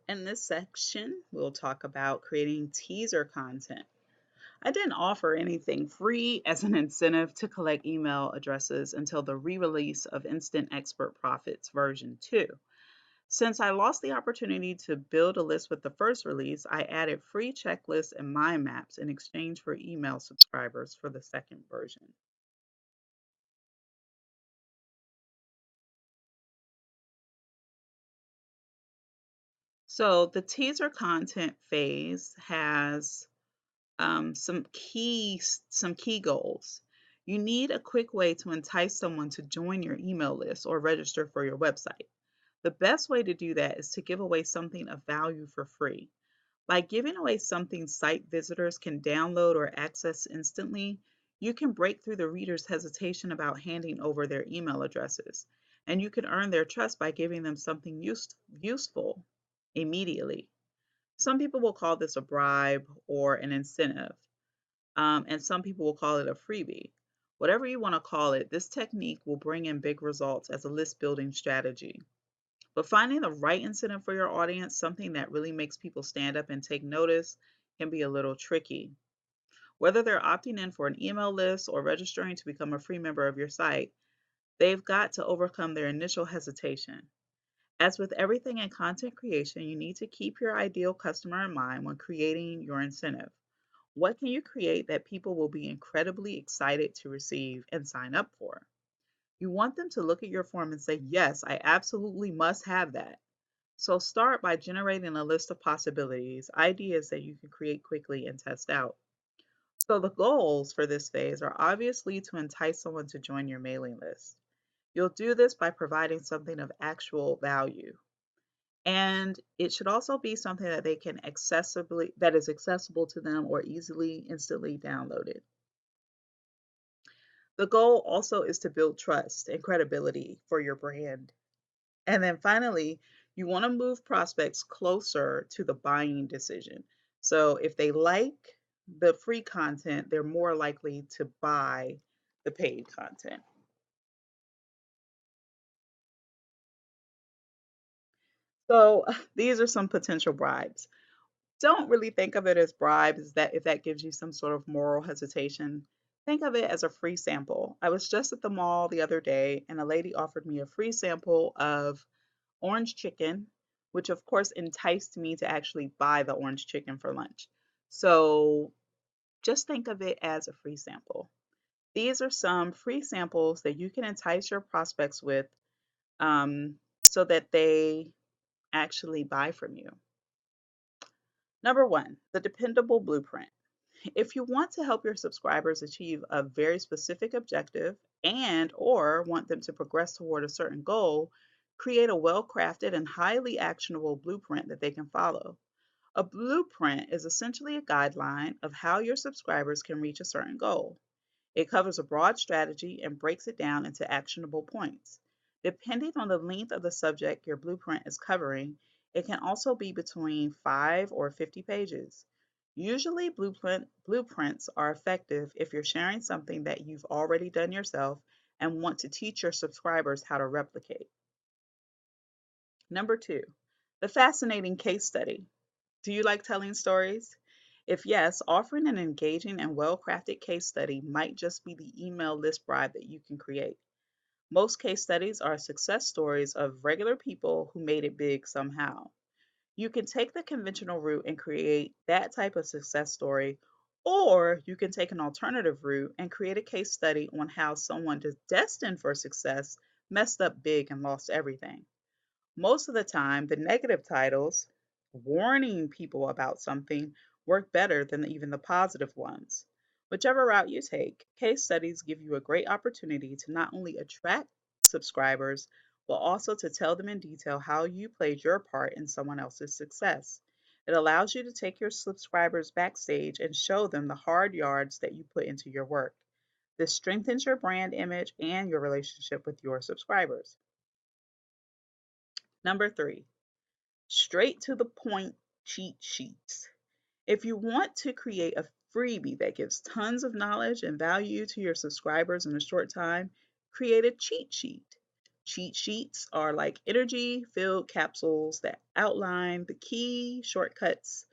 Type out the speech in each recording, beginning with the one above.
In this section, we'll talk about creating teaser content. I didn't offer anything free as an incentive to collect email addresses until the re release of Instant Expert Profits version 2. Since I lost the opportunity to build a list with the first release, I added free checklists and mind maps in exchange for email subscribers for the second version. So the teaser content phase has some key goals. You need a quick way to entice someone to join your email list or register for your website. The best way to do that is to give away something of value for free. By giving away something site visitors can download or access instantly, you can break through the reader's hesitation about handing over their email addresses, and you can earn their trust by giving them something useful immediately. Some people will call this a bribe or an incentive, and some people will call it a freebie. Whatever you want to call it, this technique will bring in big results as a list building strategy. But finding the right incentive for your audience, something that really makes people stand up and take notice, can be a little tricky. Whether they're opting in for an email list or registering to become a free member of your site, they've got to overcome their initial hesitation. As with everything in content creation, you need to keep your ideal customer in mind when creating your incentive. What can you create that people will be incredibly excited to receive and sign up for? You want them to look at your form and say, yes, I absolutely must have that. So start by generating a list of possibilities, ideas that you can create quickly and test out. So the goals for this phase are obviously to entice someone to join your mailing list. You'll do this by providing something of actual value. And it should also be something that they can accessibly that is accessible to them or easily instantly downloaded. The goal also is to build trust and credibility for your brand. And then finally, you want to move prospects closer to the buying decision. So if they like the free content, they're more likely to buy the paid content. So these are some potential bribes. Don't really think of it as bribes that if that gives you some sort of moral hesitation. Think of it as a free sample. I was just at the mall the other day and a lady offered me a free sample of orange chicken, which of course enticed me to actually buy the orange chicken for lunch. So just think of it as a free sample. These are some free samples that you can entice your prospects with um, so that they actually buy from you. Number one, the dependable blueprint. If you want to help your subscribers achieve a very specific objective and or want them to progress toward a certain goal, create a well-crafted and highly actionable blueprint that they can follow. A blueprint is essentially a guideline of how your subscribers can reach a certain goal. It covers a broad strategy and breaks it down into actionable points. Depending on the length of the subject your blueprint is covering, it can also be between 5 or 50 pages. Usually, blueprints are effective if you're sharing something that you've already done yourself and want to teach your subscribers how to replicate. Number two, the fascinating case study. Do you like telling stories? If yes, offering an engaging and well crafted case study might just be the email list bribe that you can create. Most case studies are success stories of regular people who made it big somehow. You can take the conventional route and create that type of success story, or you can take an alternative route and create a case study on how someone destined for success messed up big and lost everything. Most of the time, the negative titles, warning people about something, work better than even the positive ones. Whichever route you take, case studies give you a great opportunity to not only attract subscribers, but also to tell them in detail how you played your part in someone else's success. It allows you to take your subscribers backstage and show them the hard yards that you put into your work. This strengthens your brand image and your relationship with your subscribers. Number three, straight to the point cheat sheets. If you want to create a freebie that gives tons of knowledge and value to your subscribers in a short time, create a cheat sheet. Cheat sheets are like energy filled capsules that outline the key shortcuts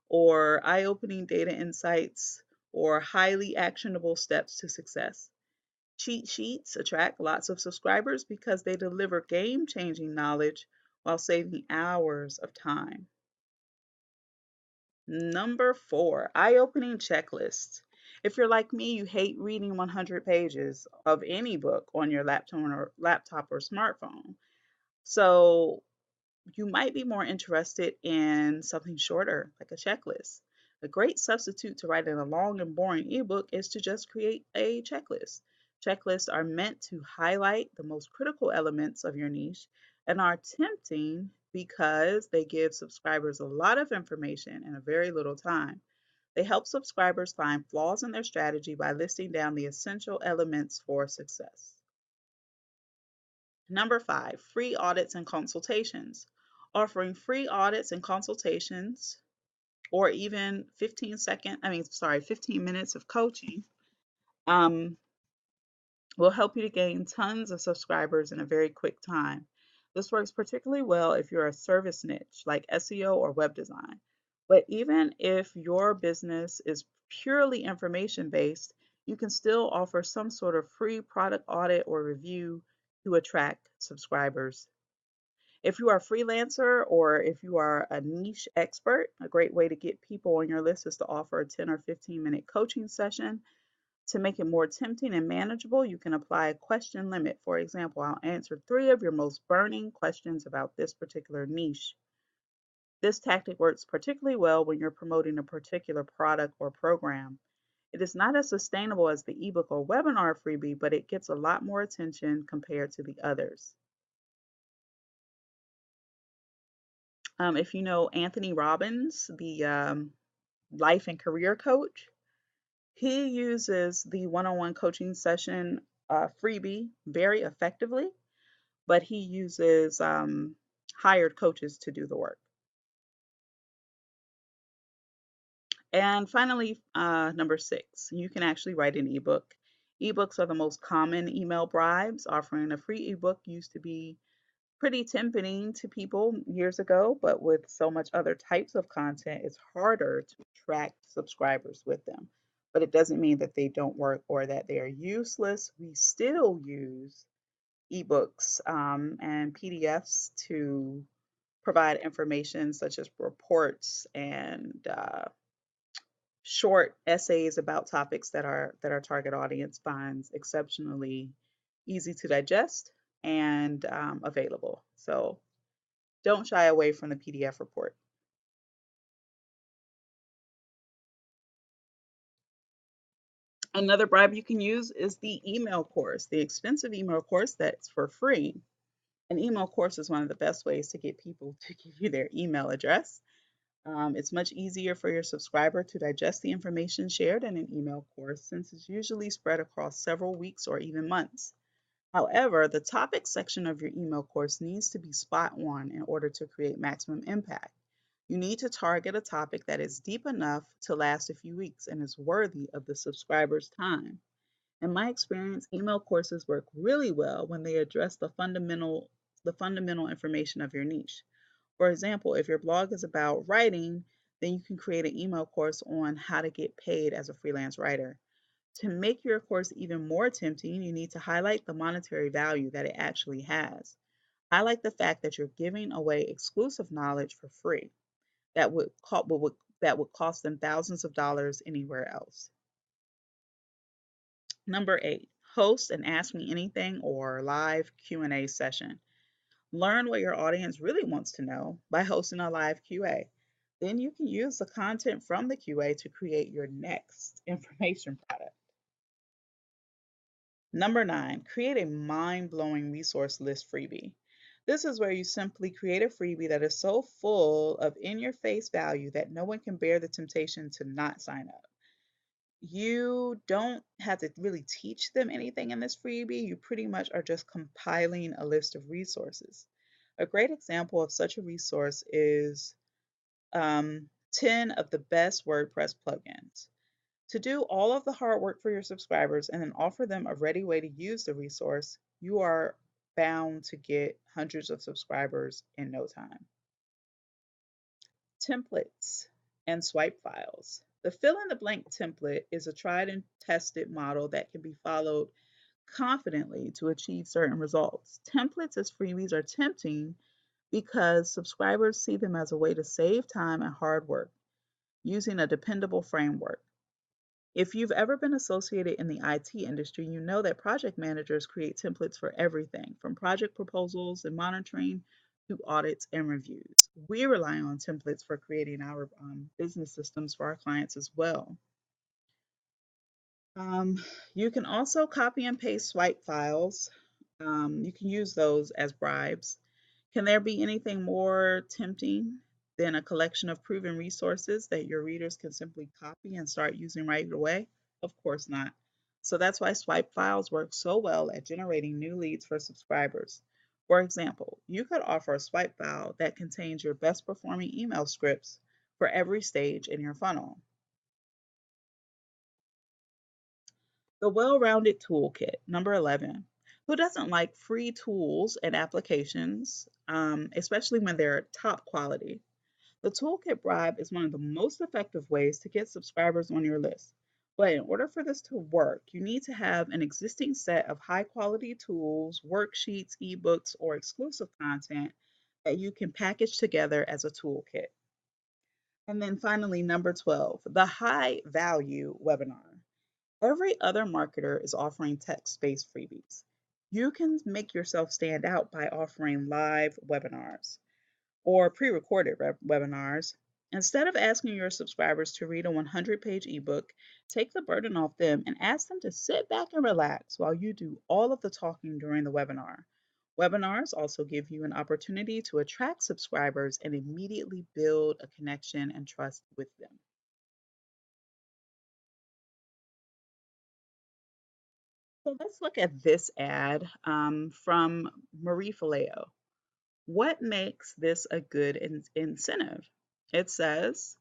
or eye opening data insights or highly actionable steps to success. Cheat sheets attract lots of subscribers because they deliver game changing knowledge while saving hours of time. Number four, eye opening checklists. If you're like me, you hate reading 100 pages of any book on your laptop or smartphone. So you might be more interested in something shorter, like a checklist. A great substitute to writing a long and boring ebook is to just create a checklist. Checklists are meant to highlight the most critical elements of your niche and are tempting because they give subscribers a lot of information in a very little time. They help subscribers find flaws in their strategy by listing down the essential elements for success. Number five, free audits and consultations. Offering free audits and consultations, or even 15 minutes of coaching, um, will help you to gain tons of subscribers in a very quick time. This works particularly well if you're a service niche like SEO or web design. But even if your business is purely information based, you can still offer some sort of free product audit or review to attract subscribers. If you are a freelancer or if you are a niche expert, a great way to get people on your list is to offer a 10 or 15-minute coaching session. To make it more tempting and manageable, you can apply a question limit. For example, I'll answer 3 of your most burning questions about this particular niche. This tactic works particularly well when you're promoting a particular product or program. It is not as sustainable as the ebook or webinar freebie, but it gets a lot more attention compared to the others. If you know Anthony Robbins, the life and career coach, he uses the one on one coaching session freebie very effectively, but he uses hired coaches to do the work. And finally, number six, you can actually write an ebook. Ebooks are the most common email bribes. Offering a free ebook used to be pretty tempting to people years ago, but with so much other types of content, it's harder to attract subscribers with them. But it doesn't mean that they don't work or that they are useless. We still use ebooks and PDFs to provide information such as reports and short essays about topics that our target audience finds exceptionally easy to digest and available. So don't shy away from the PDF report. Another bribe you can use is the email course, the expensive email course that's for free. An email course is one of the best ways to get people to give you their email address. It's much easier for your subscriber to digest the information shared in an email course since it's usually spread across several weeks or even months. However, the topic section of your email course needs to be spot on in order to create maximum impact. You need to target a topic that is deep enough to last a few weeks and is worthy of the subscriber's time. In my experience, email courses work really well when they address the fundamental information of your niche. For example, if your blog is about writing, then you can create an email course on how to get paid as a freelance writer. To make your course even more tempting, you need to highlight the monetary value that it actually has. Highlight the fact that you're giving away exclusive knowledge for free that would cost them thousands of dollars anywhere else. Number 8, host an Ask Me Anything or live Q&A session. Learn what your audience really wants to know by hosting a live QA. Then you can use the content from the QA to create your next information product. Number 9, create a mind blowing resource list freebie. This is where you simply create a freebie that is so full of in your face value that no one can bear the temptation to not sign up. You don't have to really teach them anything in this freebie. You pretty much are just compiling a list of resources. A great example of such a resource is 10 of the best WordPress plugins. To do all of the hard work for your subscribers and then offer them a ready way to use the resource, you are bound to get hundreds of subscribers in no time. Templates and swipe files. The fill in the blank template is a tried and tested model that can be followed confidently to achieve certain results. Templates as freebies are tempting because subscribers see them as a way to save time and hard work using a dependable framework. If you've ever been associated in the IT industry, you know that project managers create templates for everything from project proposals and monitoring to audits and reviews. We rely on templates for creating our business systems for our clients as well. Um, you can also copy and paste swipe files. You can use those as bribes. Can there be anything more tempting than a collection of proven resources that your readers can simply copy and start using right away? Of course not. So that's why swipe files work so well at generating new leads for subscribers. For example, you could offer a swipe file that contains your best performing email scripts for every stage in your funnel. The well-rounded toolkit, number 11. Who doesn't like free tools and applications, especially when they're top quality? The toolkit bribe is one of the most effective ways to get subscribers on your list. But in order for this to work, you need to have an existing set of high quality tools, worksheets, ebooks, or exclusive content that you can package together as a toolkit. And then finally, number 12, the high value webinar. Every other marketer is offering text-based freebies. You can make yourself stand out by offering live webinars or pre-recorded webinars. Instead of asking your subscribers to read a 100-page ebook, take the burden off them and ask them to sit back and relax while you do all of the talking during the webinar. Webinars also give you an opportunity to attract subscribers and immediately build a connection and trust with them. So let's look at this ad from Marie Faleo. What makes this a good incentive? It says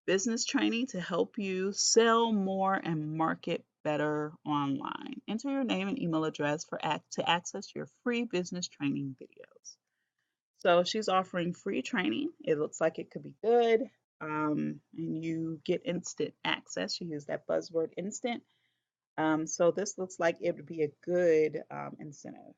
business training to help you sell more and market better online. Enter your name and email address to access your free business training videos. So she's offering free training. It looks like it could be good. And you get instant access. You use that buzzword instant. So this looks like it would be a good incentive.